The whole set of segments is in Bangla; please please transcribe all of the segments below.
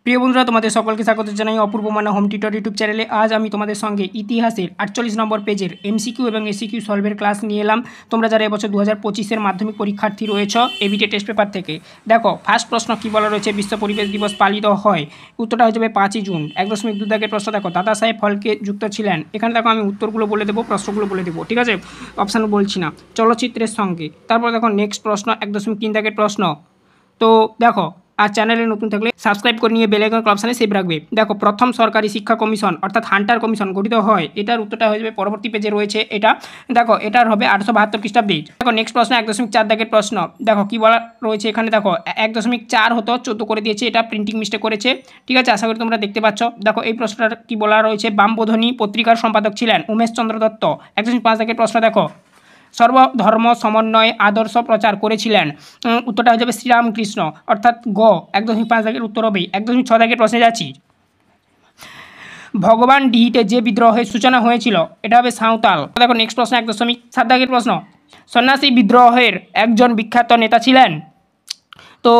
প্রিয় বন্ধুরা, তোমাদের সকলকে স্বাগত জানাই অপূর্ব মানা হোম টিউটর ইউটিউব চ্যানেলে। আজ আমি তোমাদের সঙ্গে ইতিহাসের 48 নম্বর পেজের এমসিকিউ এবং এসিকিউ সলভের ক্লাস নিয়ে এলাম। তোমরা যারা এবছর 2025-এর মাধ্যমিক পরীক্ষার্থী রয়েছ এবিটি টেস্ট পেপার থেকে, দেখো ফার্স্ট প্রশ্ন কী বলা রয়েছে। বিশ্ব পরিবেশ দিবস পালিত হয়, উত্তরটা হয়ে যাবে 5ই জুন। 1.2 দাগের প্রশ্ন দেখো, দাদা সাহেব ফলকে যুক্ত ছিলেন। এখানে দেখো আমি উত্তরগুলো বলে দেবো, প্রশ্নগুলো বলে দেবো, ঠিক আছে, অপশান বলছি না। চলচ্চিত্রের সঙ্গে। তারপর দেখো নেক্সট প্রশ্ন 1.3 দাগের প্রশ্ন। তো দেখো, আর চ্যানেলে নতুন থাকলে সাবস্ক্রাইব করে নিয়ে বেল আইকন অপশানে সেভ রাখবে। দেখো, প্রথম সরকারি শিক্ষা কমিশন অর্থাৎ হান্টার কমিশন গঠিত হয়, এটার উত্তরটা হয়ে যাবে পরবর্তী পেজে রয়েছে এটা। দেখো এটার হবে 872 খ্রিস্টাব্দে। দেখো নেক্সট প্রশ্ন 1.4 দাগের প্রশ্ন। দেখো কি বলা রয়েছে এখানে, দেখো 1.4 হতো 14 করে দিয়েছে, এটা প্রিন্টিং মিস্টেক করেছে, ঠিক আছে, আশা করি তোমরা দেখতে পাচ্ছ। দেখো এই প্রশ্নটার কি বলা রয়েছে, বামবোধনী পত্রিকার সম্পাদক ছিলেন উমেশ চন্দ্র দত্ত। 1.5 দাগের প্রশ্ন দেখো, সর্বধর্ম সমন্বয় আদর্শ প্রচার করেছিলেন, উত্তরটা হয়ে যাবে শ্রীরামকৃষ্ণ অর্থাৎ গ। 1.5 দাগের উত্তর হবে। 1.6 দাগের প্রশ্নে যাচ্ছি। ভগবান ডিহিতে যে বিদ্রোহের সূচনা হয়েছিল, এটা হবে সাঁওতাল। দেখো নেক্সট প্রশ্ন 1.7 দাগের প্রশ্ন। সন্ন্যাসী বিদ্রোহের একজন বিখ্যাত নেতা ছিলেন, তো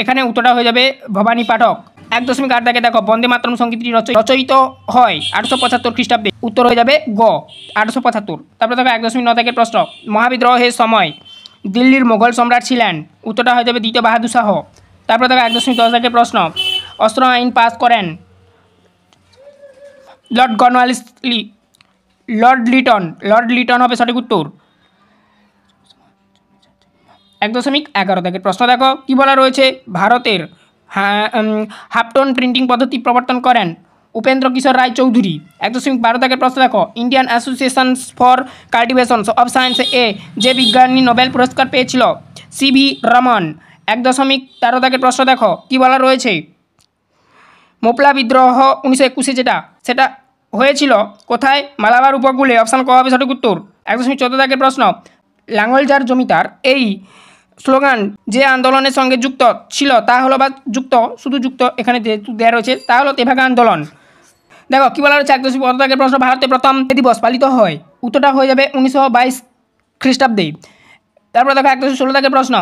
এখানে উত্তরটা হয়ে যাবে ভবানী পাঠক। 1.8 দাগে দেখো, বন্দে মাতরম সঙ্গীতটি রচয়িত হয় 875 খ্রিস্টাব্দে, উত্তর হয়ে যাবে গ 875। তারপরে দেখো 1.9 দাগের প্রশ্ন। মহাবিদ্রোহের সময় দিল্লির মোগল সম্রাট ছিলেন, উত্তরটা হয়ে যাবে দ্বিতীয় বাহাদুর শাহ। তারপরে দেখো 1.10 দাগের প্রশ্ন। অস্ত্র আইন পাস করেন লর্ড কর্নওয়ালিস লর্ড লিটন হবে সঠিক উত্তর। 1.11 দাগের প্রশ্ন দেখো কি বলা রয়েছে, ভারতের হাফটোন প্রিন্টিং পদ্ধতি প্রবর্তন করেন উপেন্দ্র কিশোর রায় চৌধুরী। 1.12 দাগের প্রশ্ন দেখো, Indian association for cultivation of science এ যে বিজ্ঞানী নোবেল পুরস্কার পেয়েছিল, সিভি রমন। 1.13 দাগের প্রশ্ন দেখো কি বলা রয়েছে, মোপলা বিদ্রোহ 1921 সেটা হয়েছিল কোথায়, মালাবার উপকূলে, অপশান ক হবে সঠিক উত্তর। 1.14 দাগের প্রশ্ন। লাঙ্গলজার জমিদার এই স্লোগান যে আন্দোলনের সঙ্গে যুক্ত ছিল তা হলো, বা যুক্ত শুধু যুক্ত এখানে দেওয়া রয়েছে, তা হলো তেভাগা আন্দোলন। দেখো কী বলা রয়েছে 1.15 দাগের প্রশ্ন। ভারতে প্রথম দিবস পালিত হয়, উত্তরটা হয়ে যাবে 1922 খ্রিস্টাব্দে। তারপরে দেখো 1.16 দাগের প্রশ্ন।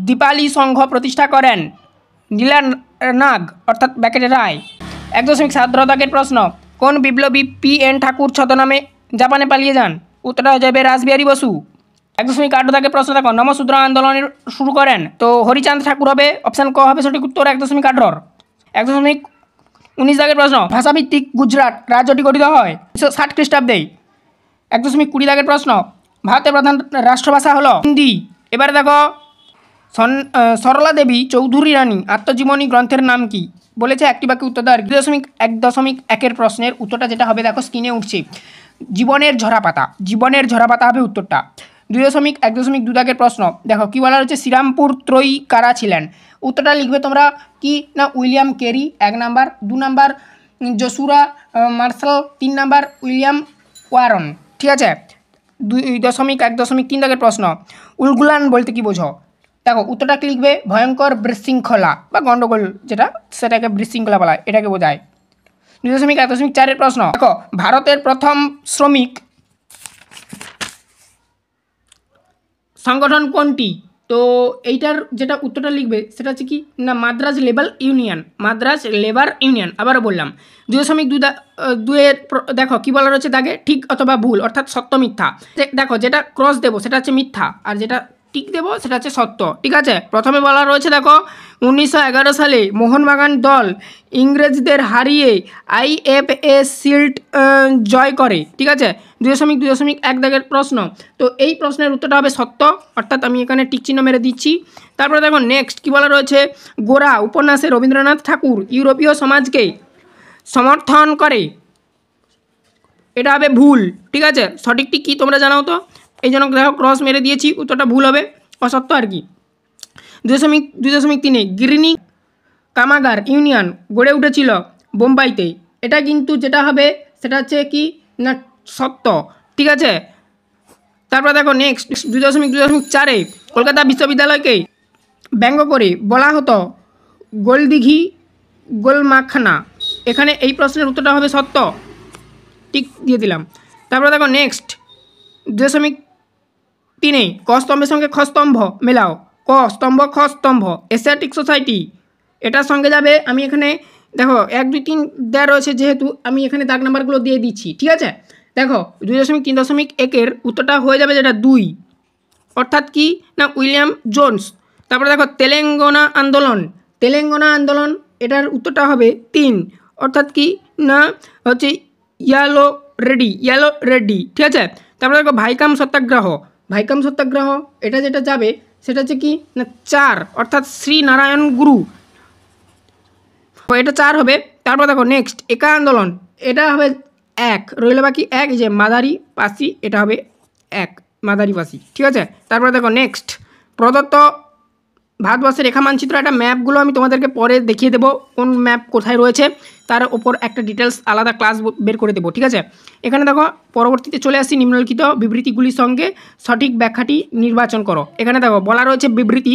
দীপালি সংঘ প্রতিষ্ঠা করেন নীলা নাগ অর্থাৎ ব্যাকেটে রায়। 1.17 দাগের প্রশ্ন। কোন বিপ্লবী P.N. ঠাকুর ছদ্মনামে জাপানে পালিয়ে যান, উত্তরটা হয়ে যাবে রাসবিহারী বসু। 1.18 দাগের প্রশ্ন দেখো, নমশূদ্র আন্দোলনের শুরু করেন, তো হরিচাঁদ ঠাকুর হবে, অপশান ক হবে সঠিক উত্তর। 1.18 1.19 দাগের প্রশ্ন। ভাষাভিত্তিক গুজরাট রাজ্যটি গঠিত হয় 1960 খ্রিস্টাব্দে। 1.20 দাগের প্রশ্ন। ভারতের প্রধান রাষ্ট্রভাষা হলো হিন্দি। এবারে দেখো, সরলা দেবী চৌধুরী রানী আত্মজীবনী গ্রন্থের নাম কি, বলেছে একটি বাক্যে উত্তর দেওয়ার। 2.1 প্রশ্নের উত্তরটা যেটা হবে দেখো স্ক্রিনে উঠছে, জীবনের ঝরাপাতা হবে উত্তরটা। 2.1.2 দাগের প্রশ্ন দেখো কি বলা হচ্ছে, শ্রীরামপুর ত্রয়ী কারা ছিলেন, উত্তরটা লিখবে তোমরা কি না, William Carey 1 number, 2 number Joshua Marshall, 3 number William Warren, ঠিক আছে। 2.1.3 দাগের প্রশ্ন। উলগুলান বলতে কি বোঝো, দেখো উত্তরটা কি লিখবে, ভয়ঙ্কর বিশৃঙ্খলা বা গণ্ডগোল যেটা সেটাকে বিশৃঙ্খলা বলা হয়, এটাকে বোঝায়। 2.1.4 প্রশ্ন দেখো, ভারতের প্রথম শ্রমিক সংগঠন কোনটি, তো এইটার যেটা উত্তরটা লিখবে সেটা হচ্ছে কি না, মাদ্রাজ লেবার ইউনিয়ন। আবারও বললাম 2.2 এর দেখো কি বলা রয়েছে দাগে, ঠিক অথবা ভুল অর্থাৎ সত্য মিথ্যা। দেখো যেটা ক্রস দেবো সেটা হচ্ছে মিথ্যা, আর যেটা টিক দেবো সেটা হচ্ছে সত্য, ঠিক আছে। প্রথমে বলা রয়েছে দেখো, 1911 সালে মোহনবাগান দল ইংরেজদের হারিয়ে IFA শিল্ড জয় করে, ঠিক আছে। 2.1 দাগের প্রশ্ন। তো এই প্রশ্নের উত্তরটা হবে সত্য, অর্থাৎ আমি এখানে টিক চিহ্ন মেরে দিচ্ছি। তারপরে দেখো নেক্সট কি বলা রয়েছে, গোরা উপন্যাসে রবীন্দ্রনাথ ঠাকুর ইউরোপীয় সমাজকে সমর্থন করে, এটা হবে ভুল, ঠিক আছে। সঠিকটি কি তোমরা জানাও তো, এই জন্য দেখো ক্রস মেরে দিয়েছি, উত্তরটা ভুল হবে, অসত্য আর কি। 2.3 গিরিনি কামাগার ইউনিয়ন গড়ে উঠেছিল বোম্বাইতে, এটা কিন্তু যেটা হবে সেটা হচ্ছে কি না সত্য, ঠিক আছে। তারপর দেখো নেক্সট 2.4 কলকাতা বিশ্ববিদ্যালয়কে ব্যঙ্গ করে বলা হতো গোলদিঘি গোলমাখানা, এখানে এই প্রশ্নের উত্তরটা হবে সত্য, টিক দিয়ে দিলাম। তারপরে দেখো নেক্সট 2.3 ক স্তম্ভের সঙ্গে খ স্তম্ভ মেলাও, ক স্তম্ভ খ স্তম্ভ, এশিয়াটিক সোসাইটি এটার সঙ্গে যাবে, আমি এখানে দেখো 1 2 3 দেওয়া রয়েছে, যেহেতু আমি এখানে দাগ নাম্বারগুলো দিয়ে দিচ্ছি, ঠিক আছে। দেখো 2.3.1 উত্তরটা হয়ে যাবে যেটা 2, অর্থাৎ কি না উইলিয়াম জোন্স। তারপরে দেখো তেলেঙ্গানা আন্দোলন এটার উত্তরটা হবে 3, অর্থাৎ কি না হচ্ছে ইয়ালো রেডি, ঠিক আছে। তারপরে দেখো ভাইকাম সত্যাগ্রহ এটা যেটা যাবে সেটা হচ্ছে কি না 4, অর্থাৎ শ্রী নারায়ণ গুরু, এটা 4 হবে। তারপর দেখো নেক্সট একা আন্দোলন, এটা হবে 1, রইল বাকি 1, যে মাদারি পাসি, এটা হবে 1 মাদারি পাসি, ঠিক আছে। তারপরে দেখো নেক্সট প্রদত্ত ভারতবর্ষের রেখা মানচিত্র, একটা ম্যাপগুলো আমি তোমাদেরকে পরে দেখিয়ে দেবো কোন ম্যাপ কোথায় রয়েছে, তার ওপর একটা ডিটেলস আলাদা ক্লাস বের করে দেবো, ঠিক আছে। এখানে দেখো পরবর্তীতে চলে আসছি, নিম্নলিখিত বিবৃতিগুলির সঙ্গে সঠিক ব্যাখ্যাটি নির্বাচন করো। এখানে দেখো বলা রয়েছে বিবৃতি,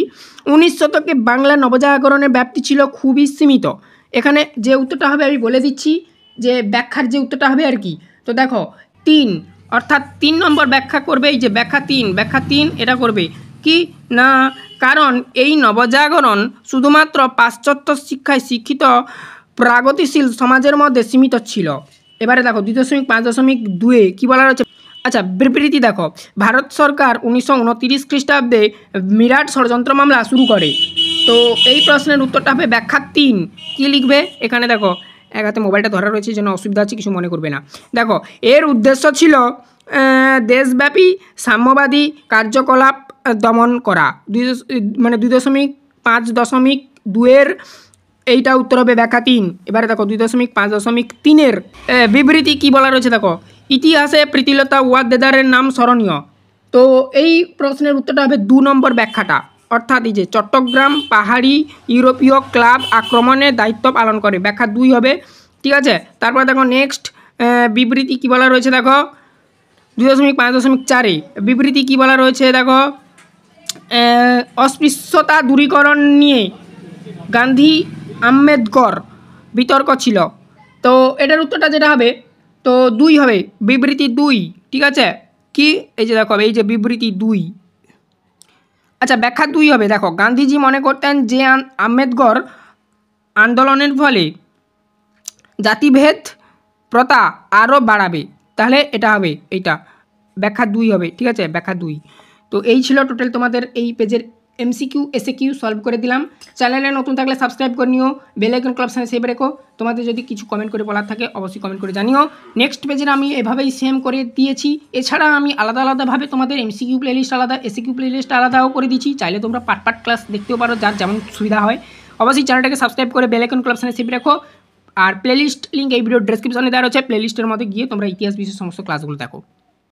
19 শতকে বাংলা নবজাগরণের ব্যাপ্তি ছিল খুবই সীমিত। এখানে যে উত্তরটা হবে আমি বলে দিচ্ছি, যে ব্যাখ্যার যে উত্তরটা হবে আর কি। তো দেখো 3, অর্থাৎ 3 নম্বর ব্যাখ্যা করবে, এই যে ব্যাখ্যা 3 এটা করবে কি না, কারণ এই নবজাগরণ শুধুমাত্র পাশ্চাত্য শিক্ষায় শিক্ষিত প্রাগতিশীল সমাজের মধ্যে সীমিত ছিল। এবারে দেখো 2.5.2 কী বলা রয়েছে। আচ্ছা বিবৃতি দেখো, ভারত সরকার 1929 খ্রিস্টাব্দে মিরাট ষড়যন্ত্র মামলা শুরু করে। তো এই প্রশ্নের উত্তরটা হবে ব্যাখ্যা 3, কী লিখবে এখানে দেখো, এক হাতে মোবাইলটা ধরা রয়েছে যেন অসুবিধা আছে, কিছু মনে করবে না। দেখো এর উদ্দেশ্য ছিল দেশব্যাপী সাম্যবাদী কার্যকলাপ দমন করা। 2.5.2 এইটা উত্তর হবে ব্যাখ্যা 3। এবারে দেখো 2.5.3 বিবৃতি কী বলা রয়েছে দেখো, ইতিহাসে প্রীতিলতা ওয়াদ্দেদারের নাম স্মরণীয়। তো এই প্রশ্নের উত্তরটা হবে 2 নম্বর ব্যাখ্যাটা, অর্থাৎ এই যে চট্টগ্রাম পাহাড়ি ইউরোপীয় ক্লাব আক্রমণের দায়িত্ব পালন করে, ব্যাখ্যা 2 হবে, ঠিক আছে। তারপর দেখো নেক্সট বিবৃতি কী বলা রয়েছে দেখো, 2.5.4 বিবৃতি কী বলা রয়েছে দেখো, অস্পৃশ্যতা দূরীকরণ নিয়ে গান্ধী আম্বেদকর বিতর্ক ছিল। তো এটার উত্তরটা যেটা হবে তো 2 হবে, বিবৃতি 2, ঠিক আছে। কি এই যে দেখো এই যে বিবৃতি 2, আচ্ছা ব্যাখ্যা 2 হবে। দেখো গান্ধীজি মনে করতেন যে আম্বেদকর আন্দোলনের ফলে জাতিভেদ প্রথা আরও বাড়াবে, তাহলে এটা হবে এইটা, ব্যাখ্যা 2 হবে, ঠিক আছে, ব্যাখ্যা 2। তো এই ছিল টোটাল তোমাদের এই পেজের এমসিকিউ এসএকিউ সলভ করে দিলাম। চ্যানেলে নতুন থাকলে সাবস্ক্রাইব করে নিও, বেল আইকন ক্লাব সাথে সেভ রেখো। তোমাদের যদি কিছু কমেন্ট করে বলার থাকে অবশ্যই কমেন্ট করে জানিও। নেক্সট পেজের আমি এভাবেই সেম করে দিয়েছি, এছাড়া আমি আলাদা আলাদাভাবে তোমাদের এমসিকিউ প্লেলিস্ট আলাদা, এসএকিউ প্লেলিস্ট আলাদাও করে দিচ্ছি, চাইলে তোমরা পার্ট ক্লাস দেখতেও পারো, যার যেমন সুবিধা হয়। অবশ্যই চ্যানেলটাকে সাবস্ক্রাইব করে বেল আইকন ক্লাব সাথে সেভ রেখো। আর প্লেলিস্ট লিঙ্ক এই ভিডিও ডেসক্রিপশনে দেওয়া রয়েছে, প্লেলিস্টের মধ্যে গিয়ে তোমরা ইতিহাস বিষয়ের সমস্ত ক্লাসগুলো দেখো।